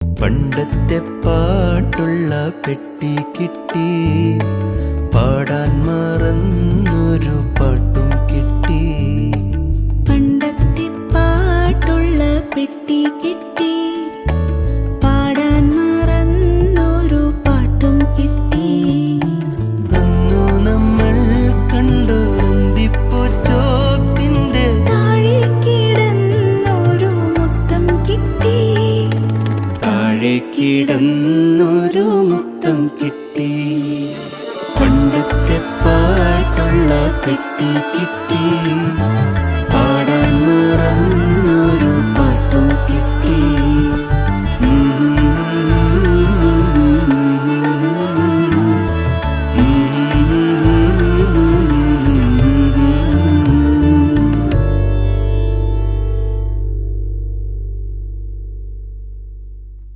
പണ്ടത്തെ പാട്ടുള്ള പെട്ടി കിട്ടി, പാടാൻ മറന്നൊരു പാട്ടും കിട്ടി. പണ്ടത്തെ പാട്ടുള്ള പെട്ടി കിട്ടി, പാടാൻ മറന്നൊരു പാട്ടും കിട്ടി. അന്നു നമ്മൾ കണ്ടൊരുന്തിപ്പൂച്ചോപ്പിന്റെ താഴെ കിടന്നൊരു മുത്തം കിട്ടി, താഴെ കിടന്നൊരു മുത്തം കിട്ടി. പണ്ടത്തെ പാട്ടുള്ള പെട്ടി കിട്ടി, പാടാൻ മറന്നു